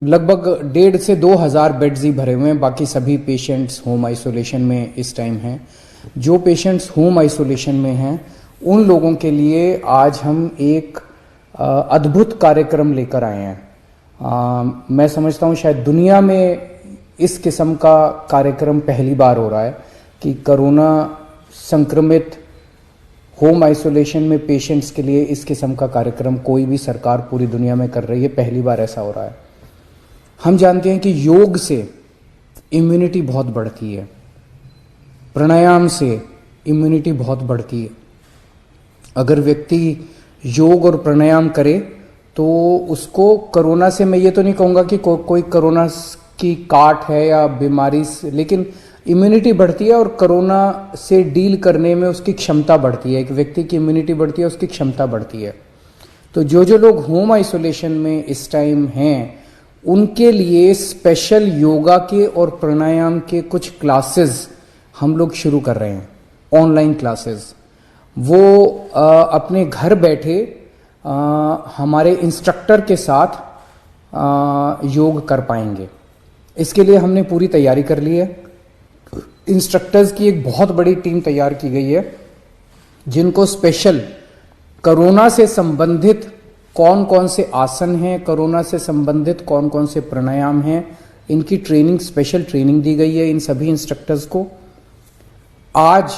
लगभग 1,500 से 2,000 बेड्स ही भरे हुए हैं। बाकी सभी पेशेंट्स होम आइसोलेशन में इस टाइम हैं। जो पेशेंट्स होम आइसोलेशन में हैं उन लोगों के लिए आज हम एक अद्भुत कार्यक्रम लेकर आए हैं। मैं समझता हूँ शायद दुनिया में इस किस्म का कार्यक्रम पहली बार हो रहा है कि कोरोना संक्रमित होम आइसोलेशन में पेशेंट्स के लिए इस किस्म का कार्यक्रम कोई भी सरकार पूरी दुनिया में कर रही है। पहली बार ऐसा हो रहा है। हम जानते हैं कि योग से इम्यूनिटी बहुत बढ़ती है, प्राणायाम से इम्यूनिटी बहुत बढ़ती है। अगर व्यक्ति योग और प्राणायाम करे तो उसको कोरोना से, मैं ये तो नहीं कहूँगा कि कोई कोरोना की काट है या बीमारी से, लेकिन इम्यूनिटी बढ़ती है और कोरोना से डील करने में उसकी क्षमता बढ़ती है। एक व्यक्ति की इम्यूनिटी बढ़ती है, उसकी क्षमता बढ़ती है। तो जो लोग होम आइसोलेशन में इस टाइम हैं उनके लिए स्पेशल योगा के और प्राणायाम के कुछ क्लासेस हम लोग शुरू कर रहे हैं, ऑनलाइन क्लासेस। वो अपने घर बैठे हमारे इंस्ट्रक्टर के साथ योग कर पाएंगे। इसके लिए हमने पूरी तैयारी कर ली है। इंस्ट्रक्टर्स की एक बहुत बड़ी टीम तैयार की गई है जिनको स्पेशल कोरोना से संबंधित कौन कौन से आसन हैं, कोरोना से संबंधित कौन कौन से प्राणायाम हैं, इनकी ट्रेनिंग, स्पेशल ट्रेनिंग दी गई है इन सभी इंस्ट्रक्टर्स को। आज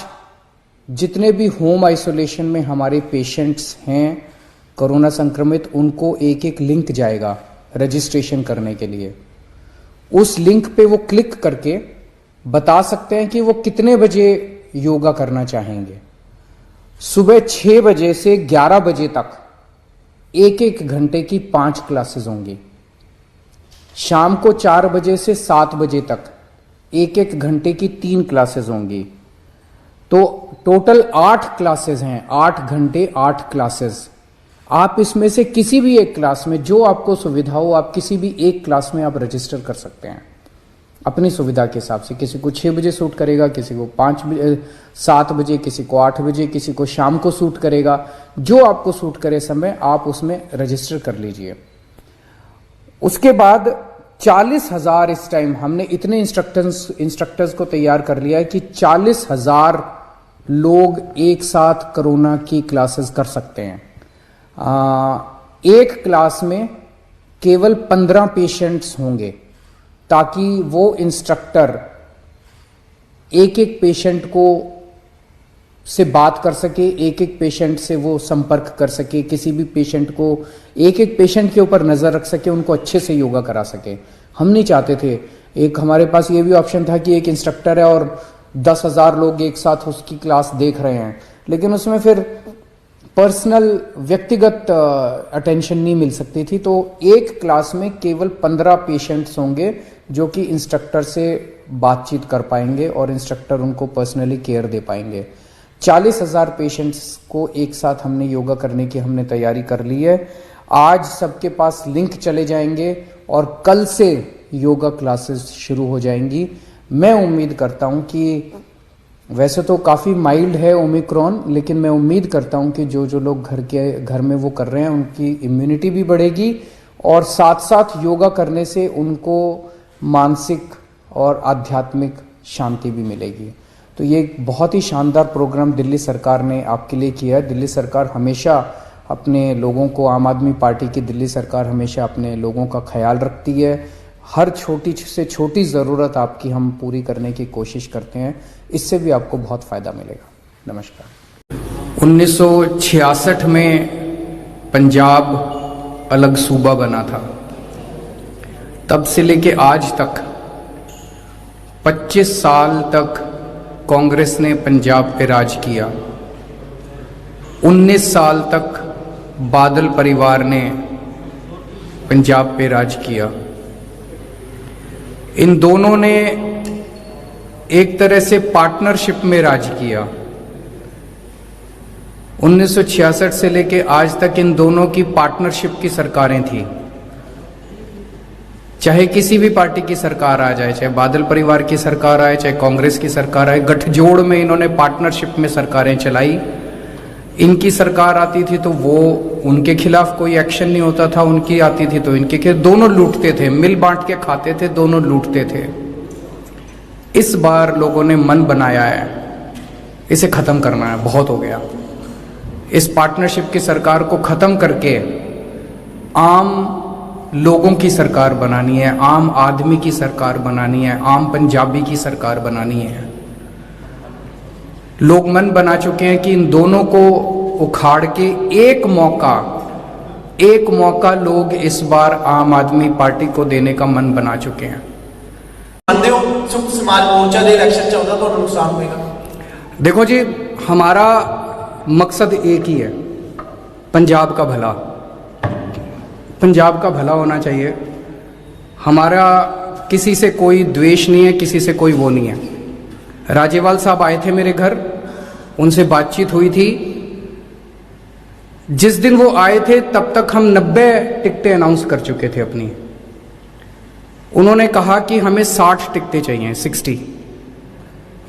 जितने भी होम आइसोलेशन में हमारे पेशेंट्स हैं कोरोना संक्रमित, उनको एक एक लिंक जाएगा रजिस्ट्रेशन करने के लिए। उस लिंक पे वो क्लिक करके बता सकते हैं कि वो कितने बजे योगा करना चाहेंगे। सुबह 6 बजे से 11 बजे तक एक एक घंटे की 5 क्लासेस होंगी। शाम को 4 बजे से 7 बजे तक एक एक घंटे की 3 क्लासेस होंगी। तो टोटल 8 क्लासेस हैं, 8 घंटे 8 क्लासेस। आप इसमें से किसी भी एक क्लास में, जो आपको सुविधा हो, आप किसी भी एक क्लास में आप रजिस्टर कर सकते हैं अपनी सुविधा के हिसाब से। किसी को 6 बजे सूट करेगा, किसी को 7 बजे, किसी को 8 बजे, किसी को शाम को सूट करेगा। जो आपको सूट करे समय आप उसमें रजिस्टर कर लीजिए। उसके बाद 40,000 इस टाइम हमने इतने इंस्ट्रक्टर्स को तैयार कर लिया है कि 40,000 लोग एक साथ कोरोना की क्लासेस कर सकते हैं। एक क्लास में केवल 15 पेशेंट्स होंगे ताकि वो इंस्ट्रक्टर एक एक पेशेंट को से बात कर सके, एक एक पेशेंट से वो संपर्क कर सके, किसी भी पेशेंट को एक एक पेशेंट के ऊपर नजर रख सके, उनको अच्छे से योगा करा सके। हम नहीं चाहते थे, एक हमारे पास ये भी ऑप्शन था कि एक इंस्ट्रक्टर है और 10,000 लोग एक साथ उसकी क्लास देख रहे हैं, लेकिन उसमें फिर पर्सनल व्यक्तिगत अटेंशन नहीं मिल सकती थी। तो एक क्लास में केवल 15 पेशेंट्स होंगे जो कि इंस्ट्रक्टर से बातचीत कर पाएंगे और इंस्ट्रक्टर उनको पर्सनली केयर दे पाएंगे। 40,000 पेशेंट्स को एक साथ हमने योगा करने की हमने तैयारी कर ली है। आज सबके पास लिंक चले जाएंगे और कल से योगा क्लासेस शुरू हो जाएंगी। मैं उम्मीद करता हूं कि वैसे तो काफ़ी माइल्ड है ओमिक्रॉन, लेकिन मैं उम्मीद करता हूं कि जो लोग घर में वो कर रहे हैं उनकी इम्यूनिटी भी बढ़ेगी और साथ साथ योगा करने से उनको मानसिक और आध्यात्मिक शांति भी मिलेगी। तो ये एक बहुत ही शानदार प्रोग्राम दिल्ली सरकार ने आपके लिए किया है। दिल्ली सरकार हमेशा अपने लोगों को, आम आदमी पार्टी की दिल्ली सरकार हमेशा अपने लोगों का ख्याल रखती है। हर छोटी से छोटी ज़रूरत आपकी हम पूरी करने की कोशिश करते हैं। इससे भी आपको बहुत फ़ायदा मिलेगा। नमस्कार। 1966 में पंजाब अलग सूबा बना था। तब से लेके आज तक 25 साल तक कांग्रेस ने पंजाब पे राज किया। 19 साल तक बादल परिवार ने पंजाब पे राज किया। इन दोनों ने एक तरह से पार्टनरशिप में राज किया। 1966 से लेके आज तक इन दोनों की पार्टनरशिप की सरकारें थी। चाहे किसी भी पार्टी की सरकार आ जाए, चाहे बादल परिवार की सरकार आए, चाहे कांग्रेस की सरकार आए, गठजोड़ में इन्होंने पार्टनरशिप में सरकारें चलाई। इनकी सरकार आती थी तो वो उनके खिलाफ कोई एक्शन नहीं होता था, उनकी आती थी तो इनके खिलाफ। दोनों लूटते थे, मिल बांट के खाते थे, दोनों लूटते थे। इस बार लोगों ने मन बनाया है, इसे खत्म करना है, बहुत हो गया। इस पार्टनरशिप की सरकार को खत्म करके आम लोगों की सरकार बनानी है, आम आदमी की सरकार बनानी है, आम पंजाबी की सरकार बनानी है। लोग मन बना चुके हैं कि इन दोनों को उखाड़ के एक मौका लोग इस बार आम आदमी पार्टी को देने का मन बना चुके हैं। मानते हो संयुक्त समाज मोर्चा दे इलेक्शन चलता तो नुकसान होगा? देखो जी, हमारा मकसद एक ही है, पंजाब का भला। पंजाब का भला होना चाहिए। हमारा किसी से कोई द्वेष नहीं है, किसी से कोई वो नहीं है। राजेवाल साहब आए थे मेरे घर, उनसे बातचीत हुई थी। जिस दिन वो आए थे तब तक हम 90 टिकटें अनाउंस कर चुके थे अपनी। उन्होंने कहा कि हमें 60 टिकटें चाहिए, 60।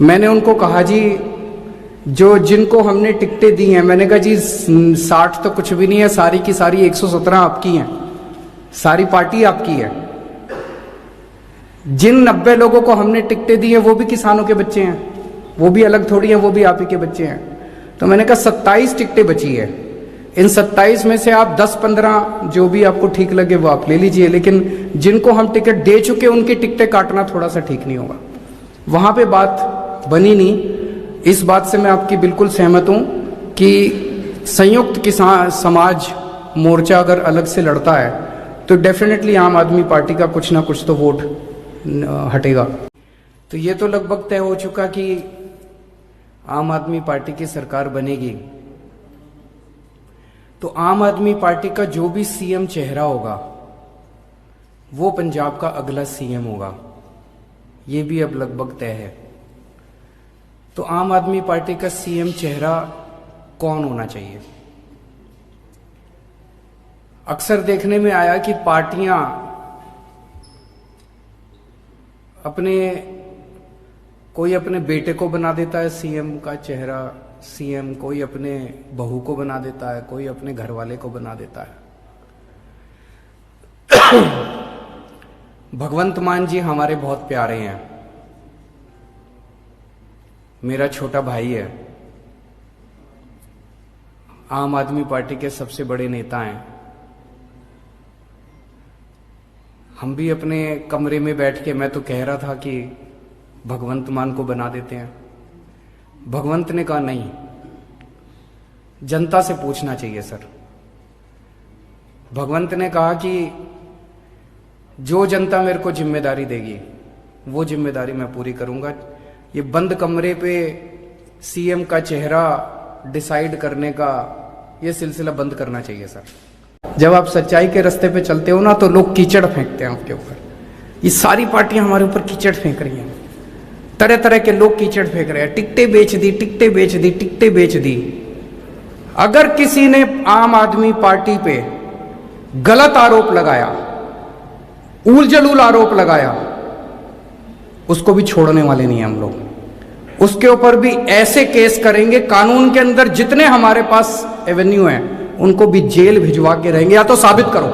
मैंने उनको कहा जी, जो जिनको हमने टिकटें दी हैं, मैंने कहा जी 60 तो कुछ भी नहीं है, सारी की सारी 117 आपकी हैं, सारी पार्टी आपकी है। जिन 90 लोगों को हमने टिकटें दी हैं वो भी किसानों के बच्चे हैं, वो भी अलग थोड़ी हैं, वो भी आप ही के बच्चे हैं। तो मैंने कहा 27 टिकटें बची है, इन 27 में से आप 10-15 जो भी आपको ठीक लगे वो आप ले लीजिए, लेकिन जिनको हम टिकट दे चुके उनकी टिकटें काटना थोड़ा सा ठीक नहीं होगा। वहां पे बात बनी नहीं। इस बात से मैं आपकी बिल्कुल सहमत हूं कि संयुक्त किसान समाज मोर्चा अगर अलग से लड़ता है तो डेफिनेटली आम आदमी पार्टी का कुछ ना कुछ तो वोट हटेगा। तो ये तो लगभग तय हो चुका कि आम आदमी पार्टी की सरकार बनेगी। तो आम आदमी पार्टी का जो भी सीएम चेहरा होगा वो पंजाब का अगला सीएम होगा, ये भी अब लगभग तय है। तो आम आदमी पार्टी का सीएम चेहरा कौन होना चाहिए? अक्सर देखने में आया कि पार्टियां कोई अपने बेटे को बना देता है सीएम का चेहरा सीएम, कोई अपने बहू को बना देता है, कोई अपने घर वाले को बना देता है। भगवंत मान जी हमारे बहुत प्यारे हैं, मेरा छोटा भाई है, आम आदमी पार्टी के सबसे बड़े नेता हैं। हम भी अपने कमरे में बैठ के, मैं तो कह रहा था कि भगवंत मान को बना देते हैं। भगवंत ने कहा नहीं, जनता से पूछना चाहिए सर। भगवंत ने कहा कि जो जनता मेरे को जिम्मेदारी देगी वो जिम्मेदारी मैं पूरी करूंगा। ये बंद कमरे पे सीएम का चेहरा डिसाइड करने का ये सिलसिला बंद करना चाहिए सर। जब आप सच्चाई के रास्ते पे चलते हो ना तो लोग कीचड़ फेंकते हैं आपके ऊपर। ये सारी पार्टियां हमारे ऊपर कीचड़ फेंक रही हैं, तरह तरह के लोग कीचड़ फेंक रहे हैं। टिकटें बेच दी, टिकटें बेच दी, टिकटें बेच दी। अगर किसी ने आम आदमी पार्टी पे गलत आरोप लगाया, ऊल जलूल आरोप लगाया, उसको भी छोड़ने वाले नहीं हम लोग। उसके ऊपर भी ऐसे केस करेंगे, कानून के अंदर जितने हमारे पास एवेन्यू हैं उनको भी जेल भिजवा के रहेंगे। या तो साबित करो,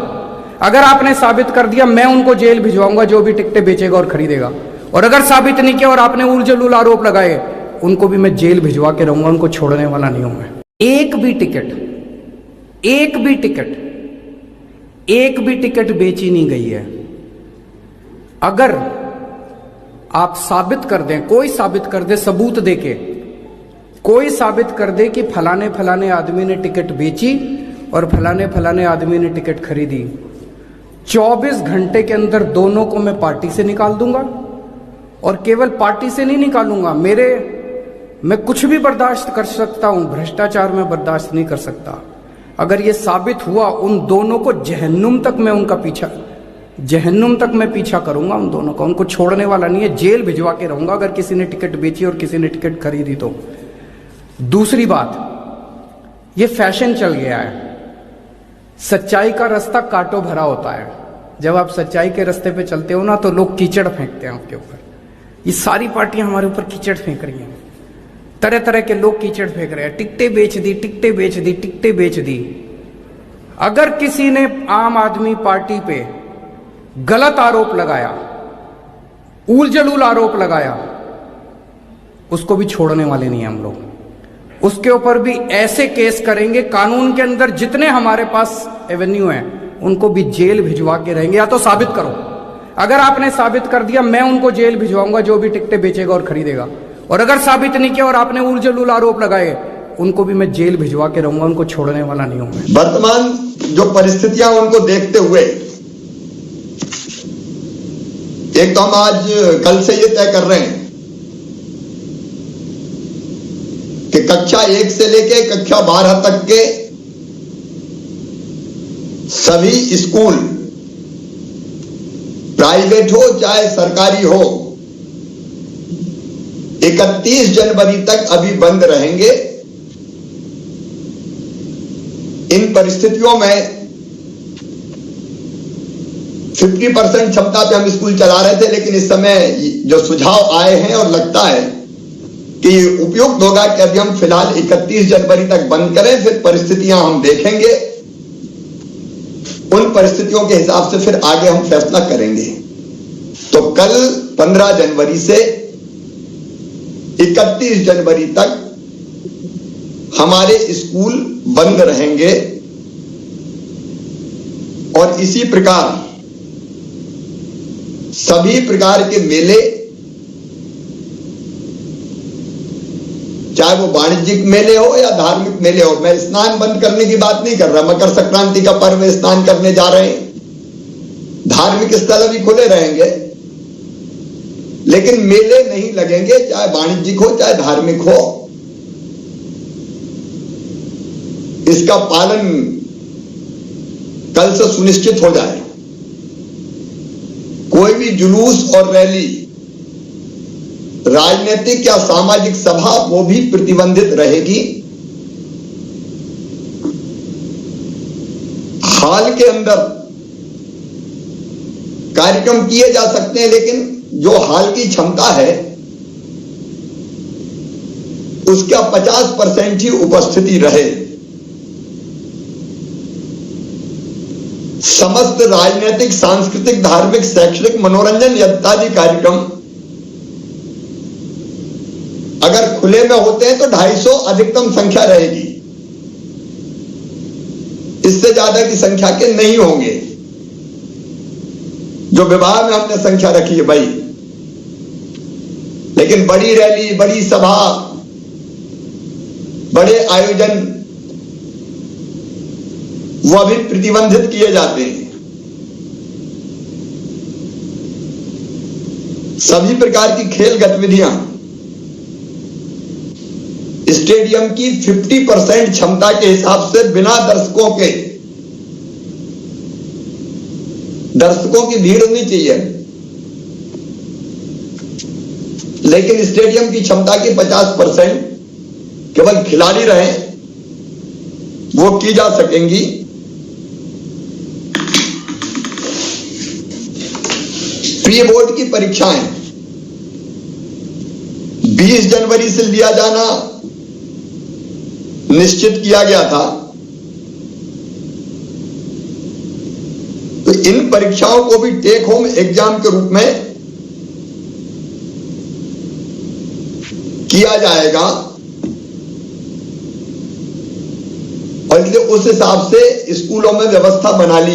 अगर आपने साबित कर दिया मैं उनको जेल भिजवाऊंगा जो भी टिकटें बेचेगा और खरीदेगा, और अगर साबित नहीं किया और आपने ऊल जलूल आरोप लगाए उनको भी मैं जेल भिजवा के रहूंगा, उनको छोड़ने वाला नहीं हूं मैं। एक भी टिकट बेची नहीं गई है। अगर आप साबित कर दें, कोई साबित कर दे, सबूत देके कोई साबित कर दे कि फलाने फलाने आदमी ने टिकट बेची और फलाने फलाने आदमी ने टिकट खरीदी, 24 घंटे के अंदर दोनों को मैं पार्टी से निकाल दूंगा। और केवल पार्टी से नहीं निकालूंगा, मैं कुछ भी बर्दाश्त कर सकता हूं, भ्रष्टाचार में बर्दाश्त नहीं कर सकता। अगर ये साबित हुआ, उन दोनों को जहन्नुम तक मैं पीछा करूंगा उन दोनों का, उनको छोड़ने वाला नहीं है, जेल भिजवा के रहूंगा अगर किसी ने टिकट बेची और किसी ने टिकट खरीदी तो। दूसरी बात, ये फैशन चल गया है, सच्चाई का रास्ता कांटों भरा होता है। जब आप सच्चाई के रास्ते पे चलते हो ना तो लोग कीचड़ फेंकते हैं आपके ऊपर। ये सारी पार्टियां हमारे ऊपर कीचड़ फेंक रही हैं, तरह तरह के लोग कीचड़ फेंक रहे हैं। टिकटें बेच दी, टिकटें बेच दी, टिकटें बेच दी। अगर किसी ने आम आदमी पार्टी पे गलत आरोप लगाया, ऊल जलूल आरोप लगाया, उसको भी छोड़ने वाले नहीं हैं हम लोग। उसके ऊपर भी ऐसे केस करेंगे, कानून के अंदर जितने हमारे पास एवेन्यू हैं उनको भी जेल भिजवा के रहेंगे। या तो साबित करो, अगर आपने साबित कर दिया मैं उनको जेल भिजवाऊंगा जो भी टिकटें बेचेगा और खरीदेगा, और अगर साबित नहीं किया और आपने ऊल जलूल आरोप लगाए उनको भी मैं जेल भिजवा के रहूंगा, उनको छोड़ने वाला नहीं हूं। वर्तमान जो परिस्थितियां उनको देखते हुए एक तो हम आज कल से ये तय कर रहे हैं कि कक्षा 1 से लेके कक्षा 12 तक के सभी स्कूल, प्राइवेट हो चाहे सरकारी हो, 31 जनवरी तक अभी बंद रहेंगे। इन परिस्थितियों में 50% क्षमता पे हम स्कूल चला रहे थे, लेकिन इस समय जो सुझाव आए हैं और लगता है कि उपयुक्त होगा कि अभी हम फिलहाल 31 जनवरी तक बंद करें, फिर परिस्थितियां हम देखेंगे, उन परिस्थितियों के हिसाब से फिर आगे हम फैसला करेंगे। तो कल 15 जनवरी से 31 जनवरी तक हमारे स्कूल बंद रहेंगे और इसी प्रकार सभी प्रकार के मेले, चाहे वो वाणिज्यिक मेले हो या धार्मिक मेले हो, मैं स्नान बंद करने की बात नहीं कर रहा। मकर संक्रांति का पर्व में स्नान करने जा रहे हैं, धार्मिक स्थल अभी खुले रहेंगे, लेकिन मेले नहीं लगेंगे, चाहे वाणिज्यिक हो चाहे धार्मिक हो। इसका पालन कल से सुनिश्चित हो जाए। कोई भी जुलूस और रैली, राजनीतिक या सामाजिक सभा, वो भी प्रतिबंधित रहेगी। हाल के अंदर कार्यक्रम किए जा सकते हैं, लेकिन जो हाल की क्षमता है उसका 50% ही उपस्थिति रहे। समस्त राजनीतिक, सांस्कृतिक, धार्मिक, शैक्षणिक, मनोरंजन इत्यादि कार्यक्रम अगर खुले में होते हैं तो 250 अधिकतम संख्या रहेगी, इससे ज्यादा की संख्या के नहीं होंगे। जो विवाह में हमने संख्या रखी है भाई, लेकिन बड़ी रैली, बड़ी सभा, बड़े आयोजन वो अभी प्रतिबंधित किए जाते हैं। सभी प्रकार की खेल गतिविधियां स्टेडियम की 50% क्षमता के हिसाब से बिना दर्शकों की भीड़ नहीं चाहिए, लेकिन स्टेडियम की क्षमता की 50% केवल खिलाड़ी रहे वो की जा सकेंगी। प्री बोर्ड की परीक्षाएं 20 जनवरी से लिया जाना निश्चित किया गया था, तो इन परीक्षाओं को भी टेक होम एग्जाम के रूप में किया जाएगा और इसलिए उस हिसाब से स्कूलों में व्यवस्था बना ली